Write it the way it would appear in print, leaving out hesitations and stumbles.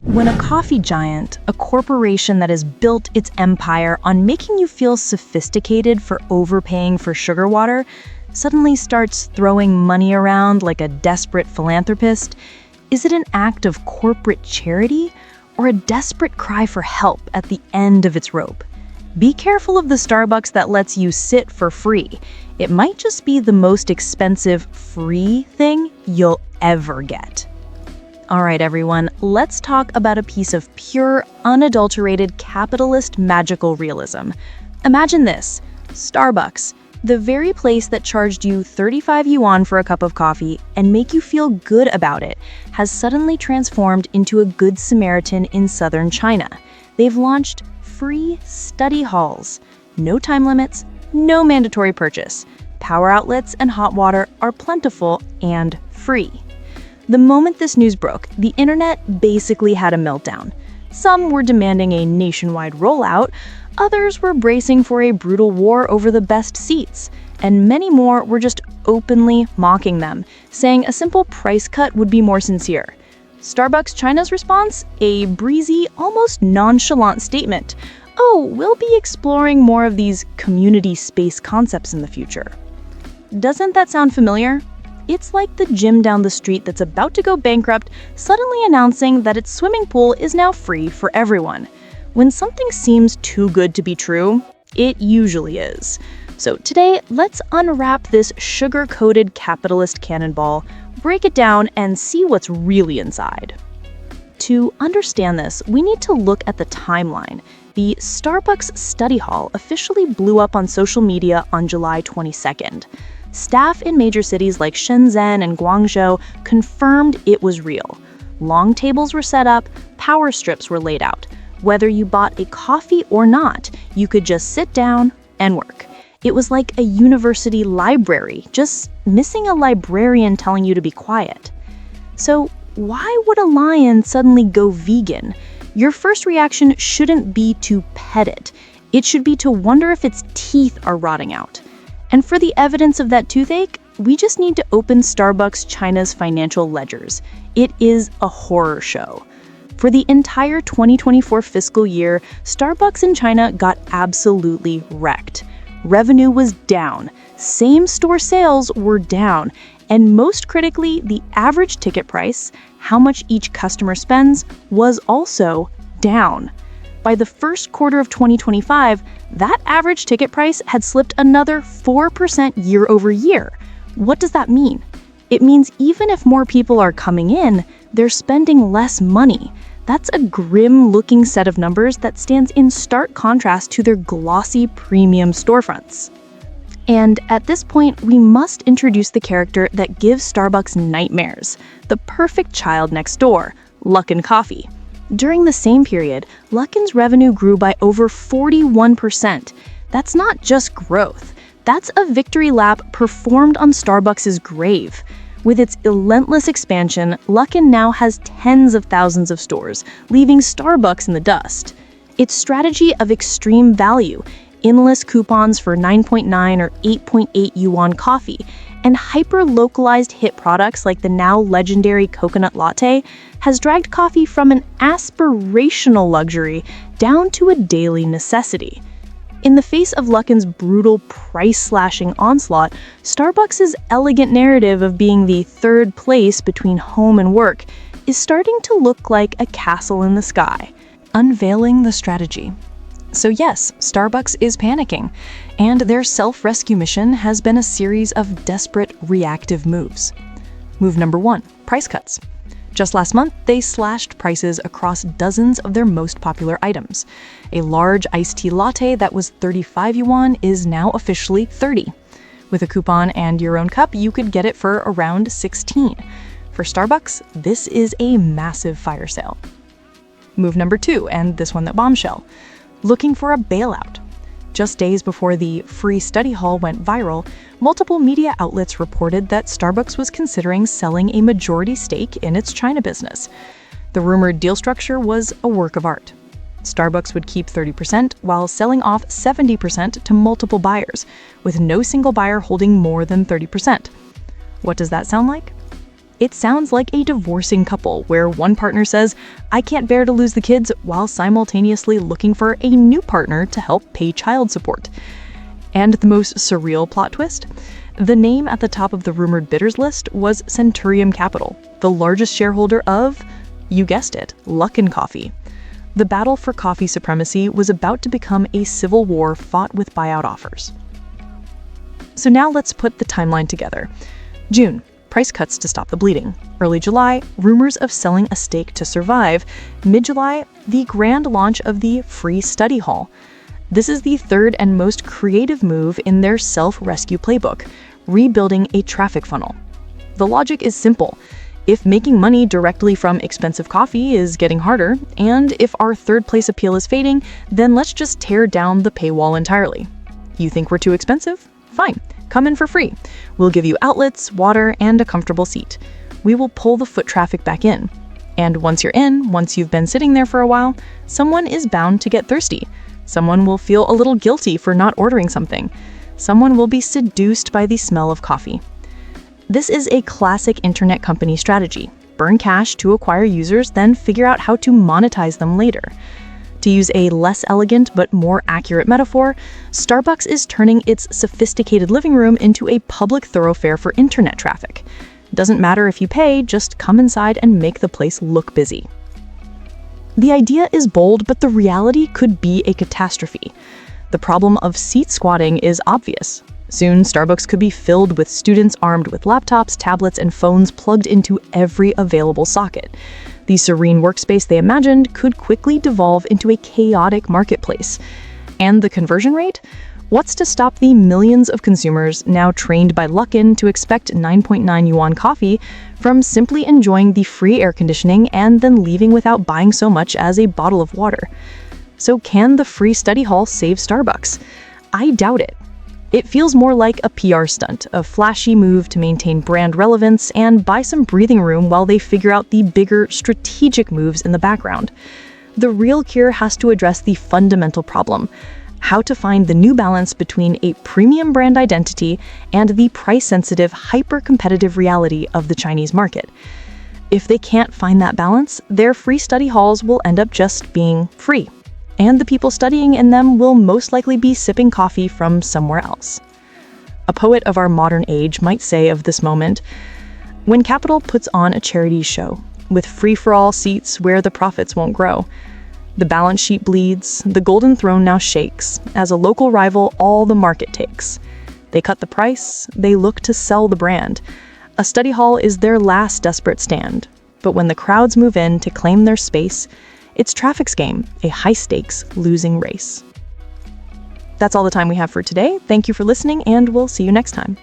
When a coffee giant, a corporation that has built its empire on making you feel sophisticated for overpaying for sugar water, suddenly starts throwing money around like a desperate philanthropist, is it an act of corporate charity or a desperate cry for help at the end of its rope? Be careful of the Starbucks that lets you sit for free. It might just be the most expensive free thing you'll ever get. All right, everyone, let's talk about a piece of pure, unadulterated capitalist magical realism. Imagine this: Starbucks, the very place that charged you 35 yuan for a cup of coffee and make you feel good about it, has suddenly transformed into a Good Samaritan in southern China. They've launched free study halls. No time limits, no mandatory purchase. Power outlets and hot water are plentiful and free. The moment this news broke, the internet basically had a meltdown. Some were demanding a nationwide rollout, others were bracing for a brutal war over the best seats, and many more were just openly mocking them, saying a simple price cut would be more sincere. Starbucks China's response? A breezy, almost nonchalant statement. Oh, we'll be exploring more of these community space concepts in the future. Doesn't that sound familiar? It's like the gym down the street that's about to go bankrupt suddenly announcing that its swimming pool is now free for everyone. When something seems too good to be true, it usually is. So today, let's unwrap this sugar-coated capitalist cannonball, break it down, and see what's really inside. To understand this, we need to look at the timeline. The Starbucks study hall officially blew up on social media on July 22nd. Staff in major cities like Shenzhen and Guangzhou confirmed it was real. Long tables were set up, power strips were laid out. Whether you bought a coffee or not, you could just sit down and work. It was like a university library, just missing a librarian telling you to be quiet. So why would a lion suddenly go vegan? Your first reaction shouldn't be to pet it. It should be to wonder if its teeth are rotting out. And for the evidence of that toothache, we just need to open Starbucks China's financial ledgers. It is a horror show. For the entire 2024 fiscal year, Starbucks in China got absolutely wrecked. Revenue was down, same-store sales were down, and most critically, the average ticket price, how much each customer spends, was also down. By the first quarter of 2025, that average ticket price had slipped another 4% year over year. What does that mean? It means even if more people are coming in, they're spending less money. That's a grim-looking set of numbers that stands in stark contrast to their glossy premium storefronts. And at this point, we must introduce the character that gives Starbucks nightmares, the perfect child next door, Luckin Coffee. During the same period, Luckin's revenue grew by over 41%. That's not just growth. That's a victory lap performed on Starbucks' grave. With its relentless expansion, Luckin now has tens of thousands of stores, leaving Starbucks in the dust. Its strategy of extreme value, endless coupons for 9.9 or 8.8 yuan coffee, and hyper-localized hit products like the now legendary coconut latte has dragged coffee from an aspirational luxury down to a daily necessity. In the face of Luckin's brutal price-slashing onslaught, Starbucks' elegant narrative of being the third place between home and work is starting to look like a castle in the sky, unveiling the strategy. So yes, Starbucks is panicking, and their self-rescue mission has been a series of desperate reactive moves. Move number 1, price cuts. Just last month, they slashed prices across dozens of their most popular items. A large iced tea latte that was 35 yuan is now officially 30. With a coupon and your own cup, you could get it for around 16. For Starbucks, this is a massive fire sale. Move number 2, and this one that bombshell. Looking for a bailout. Just days before the free study hall went viral, multiple media outlets reported that Starbucks was considering selling a majority stake in its China business. The rumored deal structure was a work of art. Starbucks would keep 30% while selling off 70% to multiple buyers, with no single buyer holding more than 30%. What does that sound like? It sounds like a divorcing couple where one partner says, "I can't bear to lose the kids," while simultaneously looking for a new partner to help pay child support. And the most surreal plot twist? The name at the top of the rumored bidders list was Centurium Capital, the largest shareholder of, you guessed it, Luckin Coffee. The battle for coffee supremacy was about to become a civil war fought with buyout offers. So now let's put the timeline together. June, price cuts to stop the bleeding. Early July, rumors of selling a stake to survive. Mid-July, the grand launch of the free study hall. This is the third and most creative move in their self-rescue playbook, rebuilding a traffic funnel. The logic is simple. If making money directly from expensive coffee is getting harder, and if our third place appeal is fading, then let's just tear down the paywall entirely. You think we're too expensive? Fine, come in for free. We'll give you outlets, water, and a comfortable seat. We will pull the foot traffic back in. And once you're in, once you've been sitting there for a while, someone is bound to get thirsty. Someone will feel a little guilty for not ordering something. Someone will be seduced by the smell of coffee. This is a classic internet company strategy. Burn cash to acquire users, then figure out how to monetize them later. To use a less elegant but more accurate metaphor, Starbucks is turning its sophisticated living room into a public thoroughfare for internet traffic. Doesn't matter if you pay, just come inside and make the place look busy. The idea is bold, but the reality could be a catastrophe. The problem of seat squatting is obvious. Soon, Starbucks could be filled with students armed with laptops, tablets, and phones plugged into every available socket. The serene workspace they imagined could quickly devolve into a chaotic marketplace. And the conversion rate? What's to stop the millions of consumers now trained by Luckin to expect 9.9 yuan coffee from simply enjoying the free air conditioning and then leaving without buying so much as a bottle of water? So can the free study hall save Starbucks? I doubt it. It feels more like a PR stunt, a flashy move to maintain brand relevance and buy some breathing room while they figure out the bigger strategic moves in the background. The real cure has to address the fundamental problem: how to find the new balance between a premium brand identity and the price-sensitive, hyper-competitive reality of the Chinese market. If they can't find that balance, their free study halls will end up just being free, and the people studying in them will most likely be sipping coffee from somewhere else. A poet of our modern age might say of this moment, "When capital puts on a charity show, with free-for-all seats where the profits won't grow, the balance sheet bleeds, the golden throne now shakes, as a local rival all the market takes. They cut the price, they look to sell the brand. A study hall is their last desperate stand, but when the crowds move in to claim their space, it's traffic's game, a high-stakes losing race." That's all the time we have for today. Thank you for listening, and we'll see you next time.